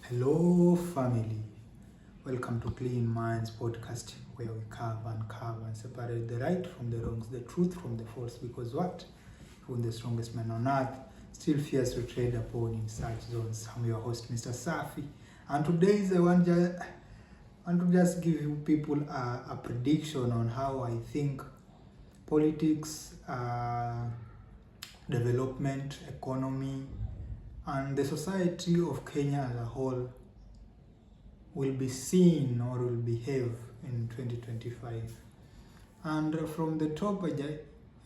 Hello, family. Welcome to Clean Minds podcast, where we uncover, and separate the right from the wrongs, the truth from the false. Because what? Even the strongest man on earth still fears to tread upon in such zones. I'm your host, Mr. Safi, and today I want to just give you people a prediction on how I think politics, development, economy, and the society of Kenya as a whole will be seen or will behave in 2025. And from the top, I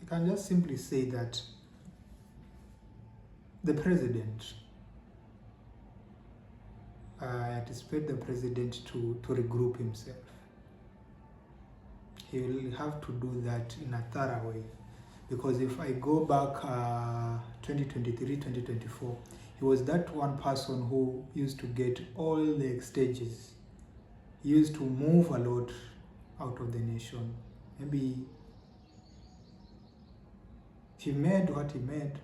can just simply say that the president, I anticipate the president to regroup himself. He will have to do that in a thorough way. Because if I go back 2023, 2024, he was that one person who used to get all the stages. He used to move a lot out of the nation. Maybe he made what he made,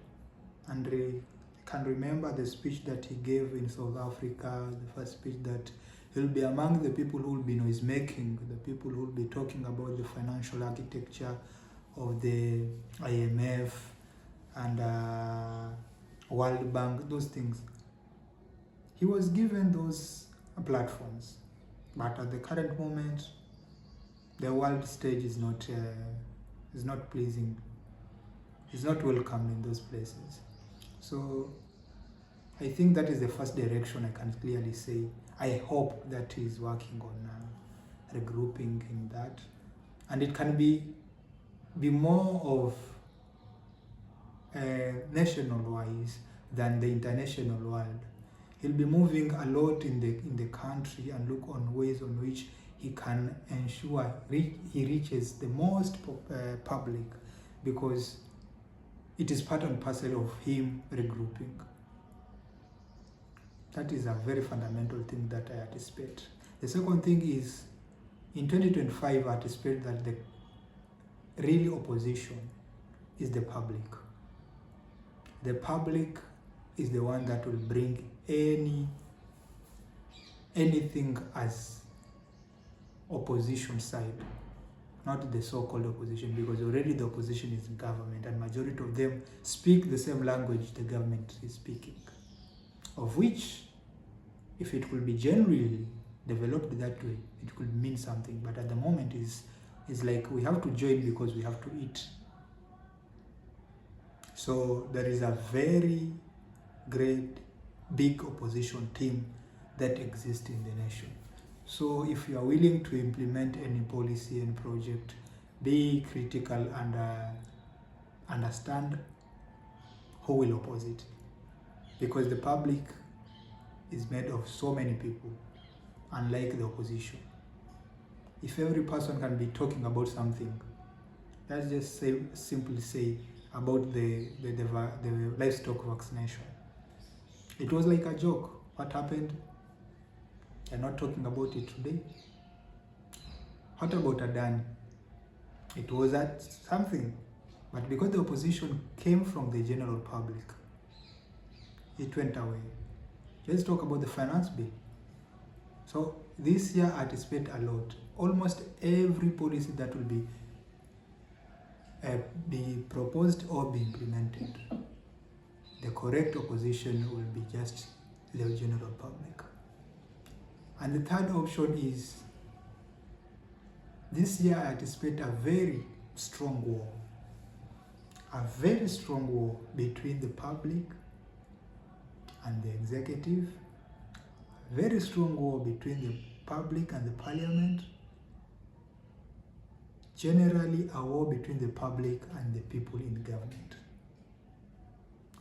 and I can remember the speech that he gave in South Africa, the first speech that he'll be among the people who will be noise making, the people who will be talking about the financial architecture of the IMF and World Bank, those things. He was given those platforms, but at the current moment, the world stage is not pleasing. He's not welcome in those places. So I think that is the first direction I can clearly say. I hope that he's working on regrouping in that, and it can be more of national wise than the international world. He'll be moving a lot in the country and look on ways on which he can ensure he reaches the most public, because it is part and parcel of him regrouping. That is a very fundamental thing that I anticipate. The second thing is, in 2025, I anticipate that the real opposition is the public. The public is the one that will bring anything as opposition side, not the so-called opposition, because already the opposition is government and majority of them speak the same language the government is speaking, of which, if it could be generally developed that way, it could mean something. But at the moment is like we have to join because we have to eat. So there is a very great big opposition team that exists in the nation. So if you are willing to implement any policy and project, be critical and understand who will oppose it, because the public is made of so many people, unlike the opposition. If every person can be talking about something, let's just simply say about the livestock vaccination. It was like a joke. What happened? They're not talking about it today. What about Adani? It was something, but because the opposition came from the general public, it went away. Let's talk about the finance bill. So this year I anticipate a lot. Almost every policy that will be proposed or be implemented, the correct opposition will be just the general public. And the third option is, this year I anticipate a very strong war between the public and the executive, a very strong war between the public and the parliament, generally a war between the public and the people in government,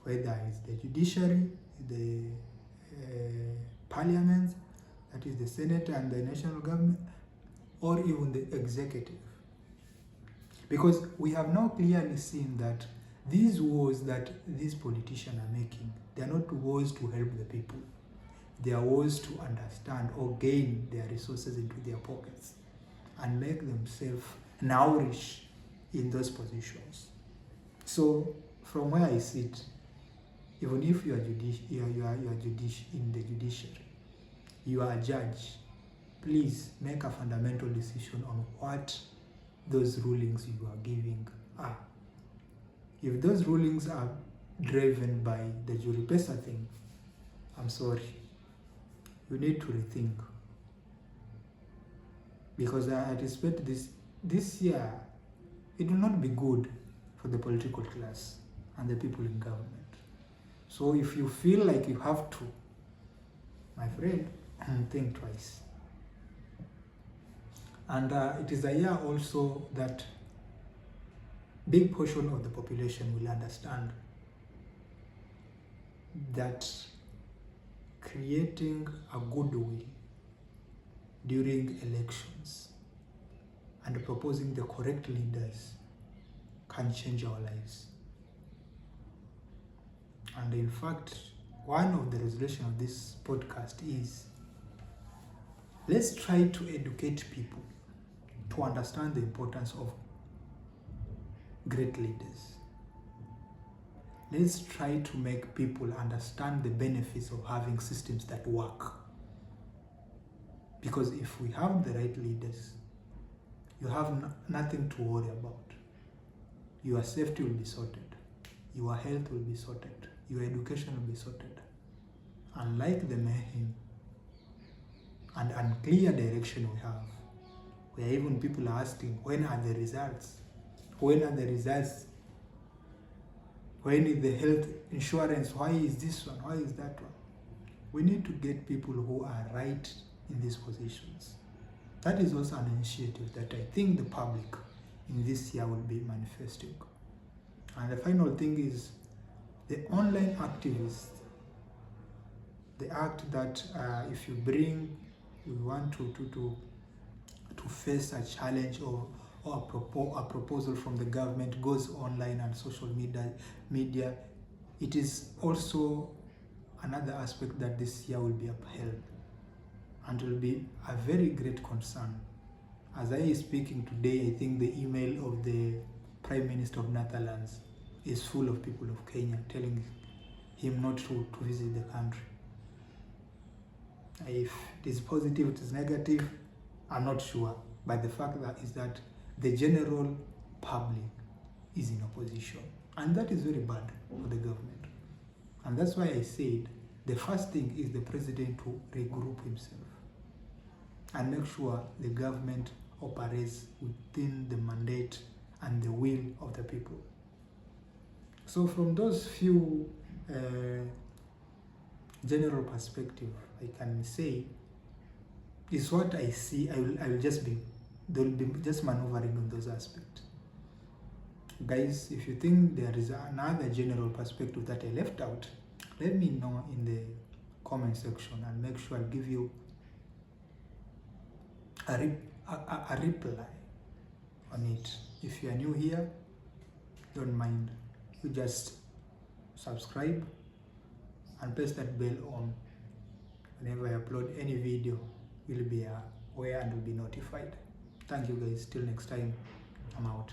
whether it's the judiciary, the parliament, that is the Senate and the national government, or even the executive. Because we have now clearly seen that these wars that these politicians are making, they are not wars to help the people. They are wars to understand or gain their resources into their pockets and make themselves nourish in those positions. So from where I sit, even if you are in the judiciary, you are a judge, please make a fundamental decision on what those rulings you are giving are. If those rulings are driven by the jury pesa thing, I'm sorry, you need to rethink. Because I respect this year, it will not be good for the political class and the people in government. So if you feel like you have to, my friend, think twice. And it is a year also that big portion of the population will understand that creating a goodwill during elections and proposing the correct leaders can change our lives. And in fact, one of the resolution of this podcast is, let's try to educate people to understand the importance of great leaders. Let's try to make people understand the benefits of having systems that work. Because if we have the right leaders, you have nothing to worry about. Your safety will be sorted. Your health will be sorted. Your education will be sorted. Unlike the mayhem and unclear direction we have, where even people are asking, when are the results? When are the results? When is the health insurance? Why is this one? Why is that one? We need to get people who are right in these positions. That is also an initiative that I think the public in this year will be manifesting. And the final thing is the online activists. The act that if you want to face a challenge or a proposal from the government goes online and social media, it is also another aspect that this year will be upheld and will be a very great concern. As I am speaking today, I think the email of the Prime Minister of Netherlands is full of people of Kenya telling him not to visit the country. If it is positive, it is negative, I'm not sure. But the fact is that the general public is in opposition. And that is very bad for the government. And that's why I said the first thing is the president to regroup himself and make sure the government operates within the mandate and the will of the people. So from those few general perspective, I can say is what I see. I will just be, they will be just maneuvering on those aspects. Guys, if you think there is another general perspective that I left out, let me know in the comment section and make sure I give you a reply on it. If you are new here, don't mind, you just subscribe and press that bell on. Whenever I upload any video, you'll be aware and will be notified. Thank you guys. Till next time, I'm out.